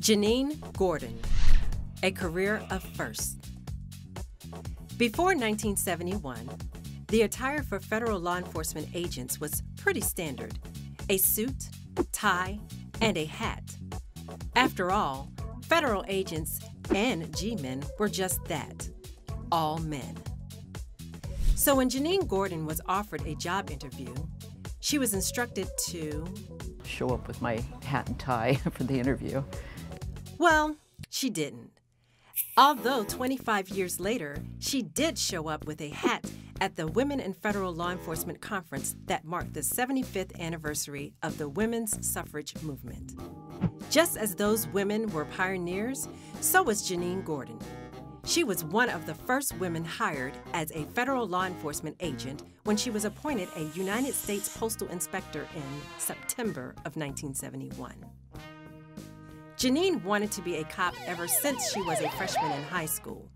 Janene Gordon, a career of firsts. Before 1971, the attire for federal law enforcement agents was pretty standard: a suit, tie, and a hat. After all, federal agents and G-men were just that, all men. So when Janene Gordon was offered a job interview, she was instructed to show up with my hat and tie for the interview. Well, she didn't. Although 25 years later, she did show up with a hat at the Women in Federal Law Enforcement Conference that marked the 75th anniversary of the women's suffrage movement. Just as those women were pioneers, so was Janene Gordon. She was one of the first women hired as a federal law enforcement agent when she was appointed a United States Postal Inspector in September of 1971. Janene wanted to be a cop ever since she was a freshman in high school.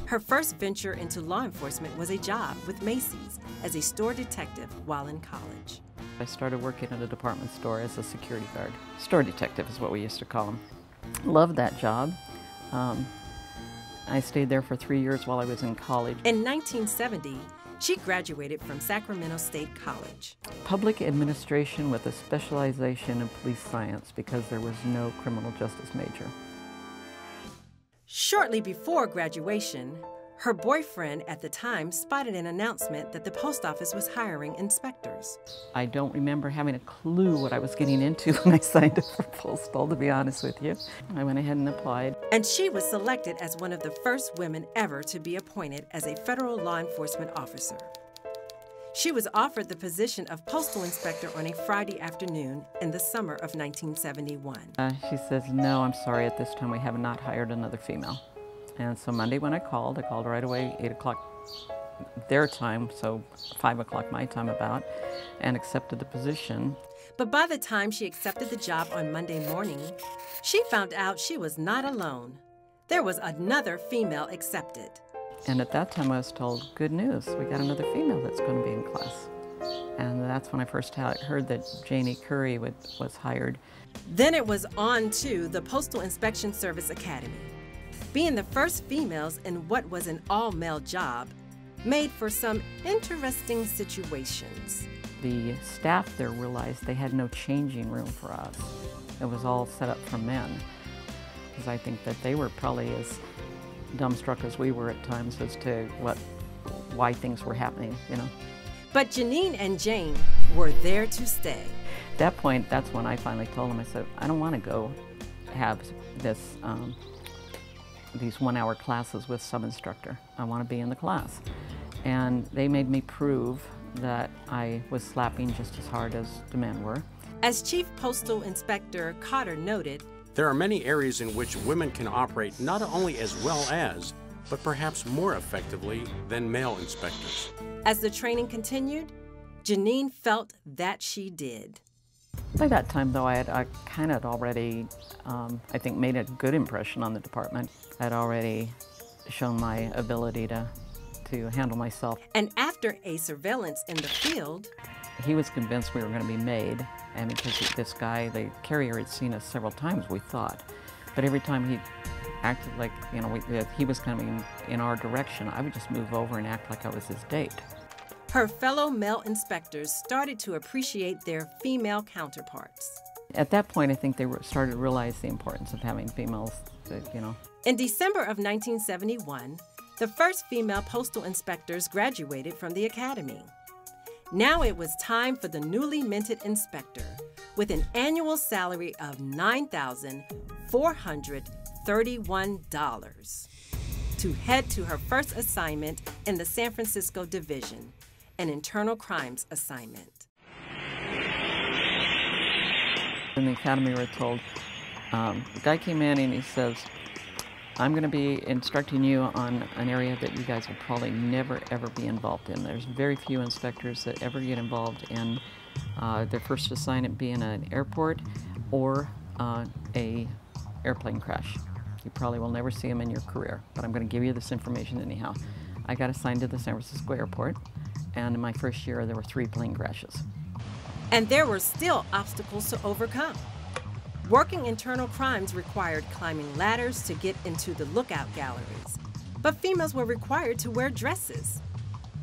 Her first venture into law enforcement was a job with Macy's as a store detective while in college. I started working at a department store as a security guard. Store detective is what we used to call them. Loved that job. I stayed there for 3 years while I was in college. In 1970, she graduated from Sacramento State College. Public administration with a specialization in police science because there was no criminal justice major. Shortly before graduation, her boyfriend at the time spotted an announcement that the post office was hiring inspectors. I don't remember having a clue what I was getting into when I signed up for postal, to be honest with you. I went ahead and applied. And she was selected as one of the first women ever to be appointed as a federal law enforcement officer. She was offered the position of postal inspector on a Friday afternoon in the summer of 1971. She says, "No, I'm sorry, at this time we have not hired another female." And so Monday when I called right away, 8 o'clock their time, so 5 o'clock my time about, and accepted the position. But by the time she accepted the job on Monday morning, she found out she was not alone. There was another female accepted. And at that time I was told, good news, we got another female that's going to be in class. And that's when I first heard that Janene Curry was hired. Then it was on to the Postal Inspection Service Academy. Being the first females in what was an all-male job made for some interesting situations. The staff there realized they had no changing room for us. It was all set up for men. Because I think that they were probably as dumbstruck as we were at times as to why things were happening, you know. But Janene and Jane were there to stay. At that point, that's when I finally told them, I said, I don't want to go have these 1-hour classes with some instructor. I want to be in the class. And they made me prove that I was slapping just as hard as the men were. As Chief Postal Inspector Cotter noted, there are many areas in which women can operate not only as well as, but perhaps more effectively than male inspectors. As the training continued, Janene felt that she did. By that time, though, I kind of already, I think, made a good impression on the department. I'd already shown my ability to handle myself. And after a surveillance in the field, he was convinced we were going to be made, and because this guy, the carrier, had seen us several times, we thought. But every time he acted like, you know, he was coming in our direction, I would just move over and act like I was his date. Her fellow male inspectors started to appreciate their female counterparts. At that point, I think they started to realize the importance of having females, you know. In December of 1971, the first female postal inspectors graduated from the academy. Now it was time for the newly minted inspector, with an annual salary of $9,431, to head to her first assignment in the San Francisco Division, an internal crimes assignment. In the academy, we were told, the guy came in and he says, I'm going to be instructing you on an area that you guys will probably never, ever be involved in. There's very few inspectors that ever get involved in their first assignment being an airport or a airplane crash. You probably will never see them in your career, but I'm going to give you this information anyhow. I got assigned to the San Francisco airport, and in my first year there were 3 plane crashes. And there were still obstacles to overcome. Working internal crimes required climbing ladders to get into the lookout galleries, but females were required to wear dresses.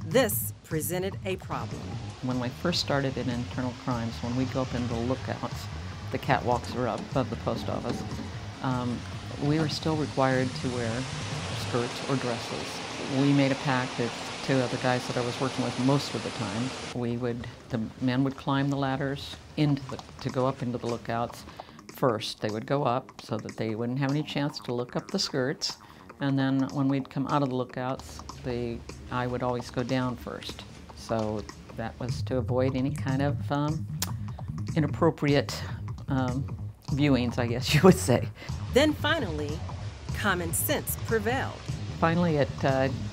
This presented a problem. When I first started in internal crimes, when we go up into the lookouts, the catwalks are up above the post office, we were still required to wear skirts or dresses. We made a pact with two other guys that I was working with most of the time. The men would climb the ladders to go up into the lookouts first. They would go up so that they wouldn't have any chance to look up the skirts. And then when we'd come out of the lookouts, I would always go down first. So that was to avoid any kind of inappropriate viewings, I guess you would say. Then finally, common sense prevailed. Finally, it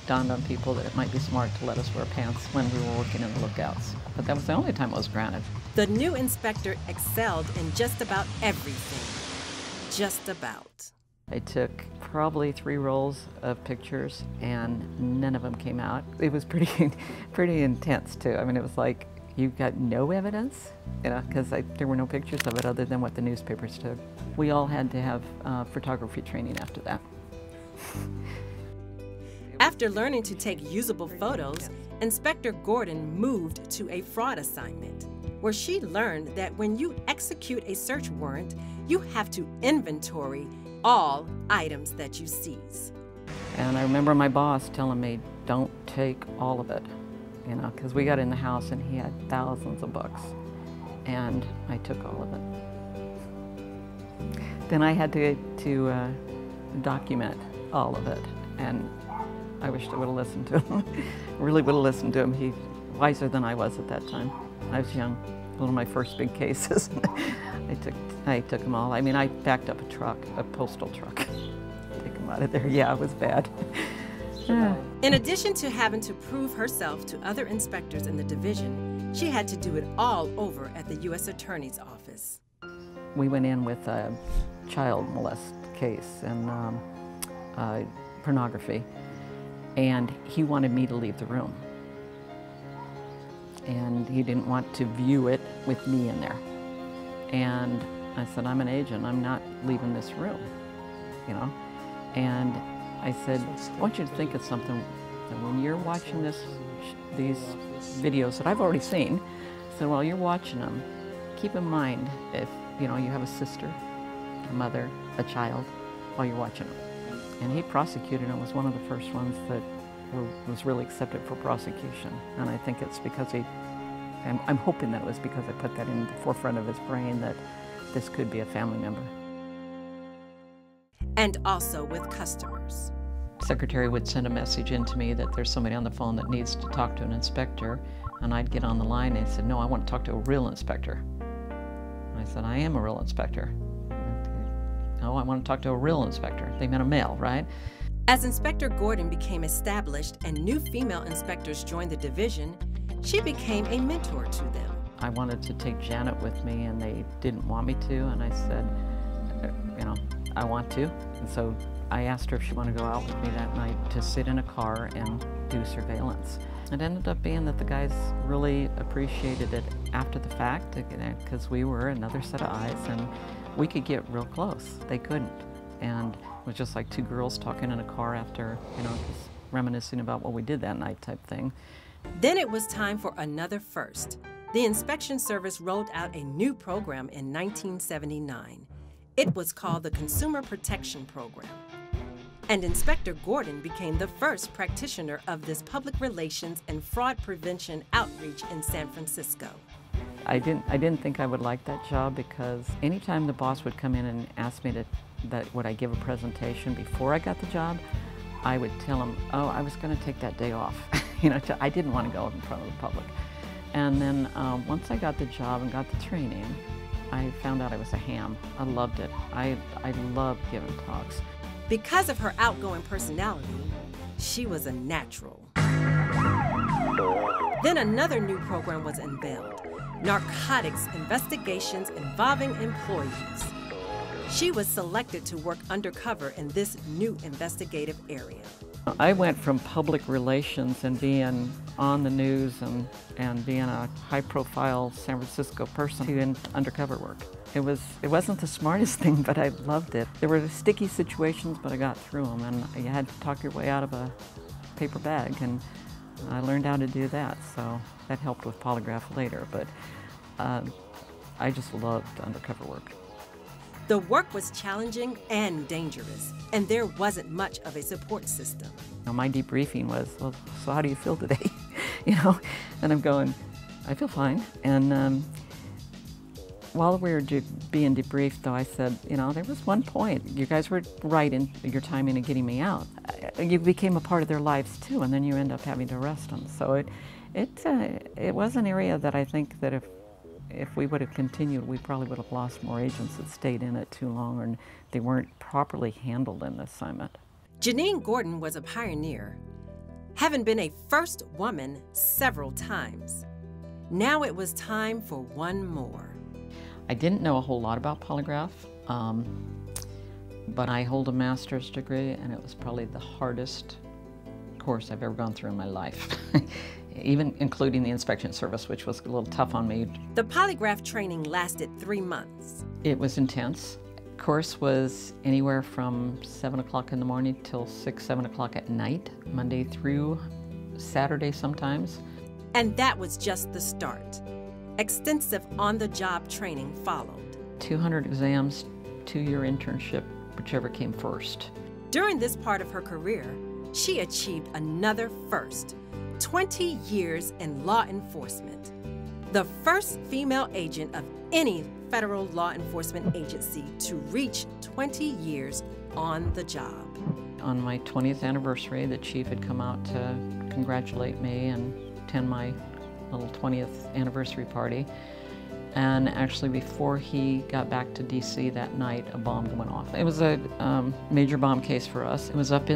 dawned on people that it might be smart to let us wear pants when we were working in the lookouts. But that was the only time it was granted. The new inspector excelled in just about everything. Just about. I took probably 3 rolls of pictures, and none of them came out. It was pretty intense, too. I mean, it was like, you got no evidence, you know, because there were no pictures of it other than what the newspapers took. We all had to have photography training after that. After learning to take usable photos, Inspector Gordon moved to a fraud assignment, where she learned that when you execute a search warrant, you have to inventory all items that you seize. And I remember my boss telling me, don't take all of it, you know, because we got in the house and he had thousands of books, and I took all of it. Then I had to document all of it, and I wished I would have listened to him. Really would have listened to him. He's wiser than I was at that time. I was young. One of my first big cases. I took them all. I mean, I backed up a truck, a postal truck. Take them out of there. Yeah, it was bad. In addition to having to prove herself to other inspectors in the division, she had to do it all over at the U.S. Attorney's Office. We went in with a child molest case and pornography. And he wanted me to leave the room. And he didn't want to view it with me in there. And I said, I'm an agent, I'm not leaving this room, you know? And I said, I want you to think of something, that when you're watching these videos that I've already seen, I said, while you're watching them, keep in mind if, you know, you have a sister, a mother, a child, while you're watching them. And he prosecuted and was one of the first ones that was really accepted for prosecution. And I think it's because I'm hoping that it was because I put that in the forefront of his brain that this could be a family member. And also with customers. Secretary would send a message in to me that there's somebody on the phone that needs to talk to an inspector, and I'd get on the line and he said, no, I want to talk to a real inspector. And I said, I am a real inspector. No, I want to talk to a real inspector. They meant a male, right? As Inspector Gordon became established and new female inspectors joined the division, she became a mentor to them. I wanted to take Janet with me, and they didn't want me to, and I said, you know, I want to. And so I asked her if she wanted to go out with me that night to sit in a car and do surveillance. It ended up being that the guys really appreciated it after the fact, because we were another set of eyes, and we could get real close. They couldn't. And it was just like 2 girls talking in a car after, you know, just reminiscing about what we did that night type thing. Then it was time for another first. The Inspection Service rolled out a new program in 1979. It was called the Consumer Protection Program. And Inspector Gordon became the first practitioner of this public relations and fraud prevention outreach in San Francisco. I didn't think I would like that job, because anytime the boss would come in and ask me would I give a presentation before I got the job, I would tell him, oh, I was going to take that day off. You know, I didn't want to go in front of the public. And then once I got the job and got the training, I found out I was a ham. I loved it. I loved giving talks. Because of her outgoing personality, she was a natural. Then another new program was unveiled, narcotics investigations involving employees. She was selected to work undercover in this new investigative area. I went from public relations and being on the news and being a high-profile San Francisco person to undercover work. It wasn't the smartest thing, but I loved it. There were sticky situations, but I got through them, and you had to talk your way out of a paper bag, and I learned how to do that, so that helped with Polygraph later, but I just loved undercover work. The work was challenging and dangerous, and there wasn't much of a support system. My debriefing was, well, so how do you feel today? You know, and I'm going, I feel fine. And while we were being debriefed, though, I said, you know, there was one point. You guys were right in your timing in getting me out. You became a part of their lives, too, and then you end up having to arrest them. So it was an area that I think that if we would have continued, we probably would have lost more agents that stayed in it too long, and they weren't properly handled in the assignment. Janene Gordon was a pioneer, having been a first woman several times. Now it was time for one more. I didn't know a whole lot about Polygraph, but I hold a master's degree, and it was probably the hardest course I've ever gone through in my life. Even including the inspection service, which was a little tough on me. The polygraph training lasted 3 months. It was intense. Course was anywhere from 7 o'clock in the morning till 6, 7 o'clock at night, Monday through Saturday sometimes. And that was just the start. Extensive on-the-job training followed. 200 exams, 2-year internship, whichever came first. During this part of her career, she achieved another first. 20 years in law enforcement. The first female agent of any federal law enforcement agency to reach 20 years on the job. On my 20th anniversary, the chief had come out to congratulate me and attend my little 20th anniversary party. And actually, before he got back to DC that night, a bomb went off. It was a major bomb case for us. It was up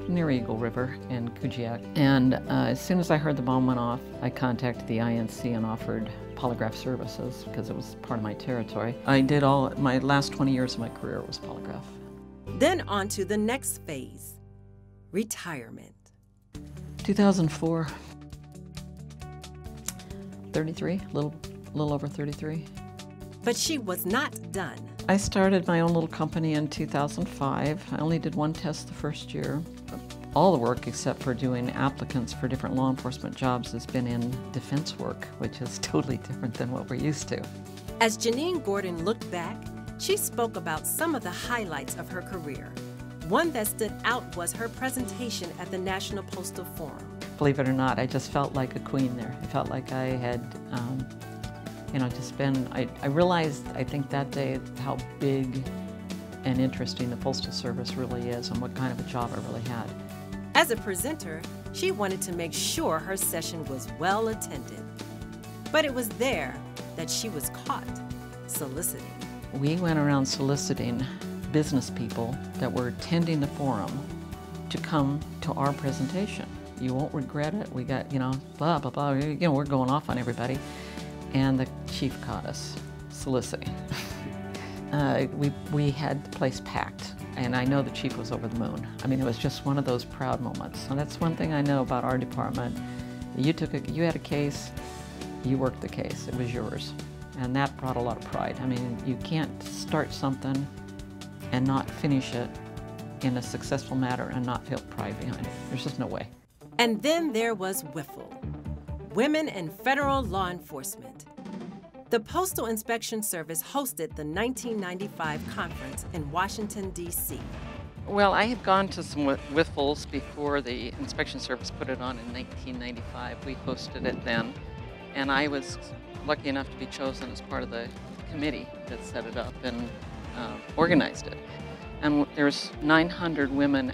near Eagle River in Kujiak. And as soon as I heard the bomb went off, I contacted the INC and offered polygraph services because it was part of my territory. I did my last 20 years of my career was polygraph. Then on to the next phase, retirement. 2004, 33, little over 33. But she was not done. I started my own little company in 2005. I only did one test the first year. All the work except for doing applicants for different law enforcement jobs has been in defense work, which is totally different than what we're used to. As Janene Gordon looked back, she spoke about some of the highlights of her career. One that stood out was her presentation at the National Postal Forum. Believe it or not, I just felt like a queen there. I felt like I had I realized, I think that day, how big and interesting the Postal Service really is and what kind of a job I really had. As a presenter, she wanted to make sure her session was well attended. But it was there that she was caught soliciting. We went around soliciting business people that were attending the forum to come to our presentation. You won't regret it. We got, blah, blah, blah. We're going off on everybody. And the chief caught us soliciting. We had the place packed, and I know the chief was over the moon. I mean, it was just one of those proud moments. And that's one thing I know about our department. You had a case, you worked the case. It was yours. And that brought a lot of pride. I mean, you can't start something and not finish it in a successful manner and not feel pride behind it. There's just no way. And then there was WIFL, Women in Federal Law Enforcement. The Postal Inspection Service hosted the 1995 conference in Washington, D.C. Well, I had gone to some WIFLs before the Inspection Service put it on in 1995. We hosted it then, and I was lucky enough to be chosen as part of the committee that set it up and organized it. And there's 900 women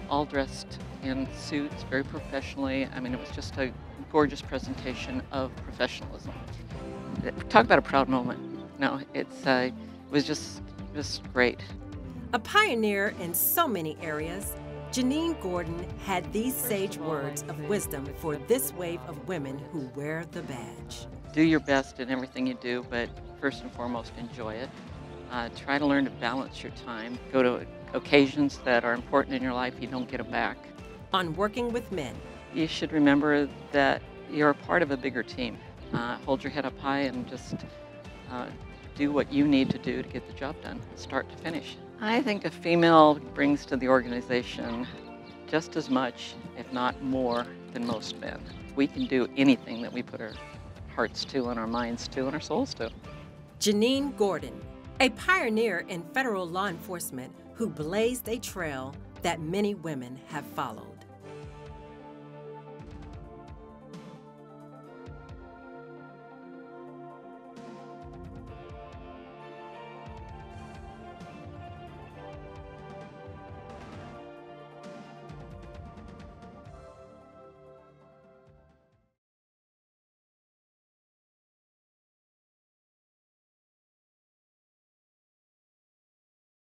all dressed in suits, very professionally. I mean, it was just a gorgeous presentation of professionalism. Talk about a proud moment. No, it was just great. A pioneer in so many areas, Janene Gordon had these sage words of wisdom for this wave of women who wear the badge. Do your best in everything you do, but first and foremost, enjoy it. Try to learn to balance your time. Go to occasions that are important in your life, you don't get them back. on working with men. You should remember that you're a part of a bigger team. Hold your head up high and just do what you need to do to get the job done, start to finish. I think a female brings to the organization just as much, if not more, than most men. We can do anything that we put our hearts to and our minds to and our souls to. Janene Gordon, a pioneer in federal law enforcement who blazed a trail that many women have followed.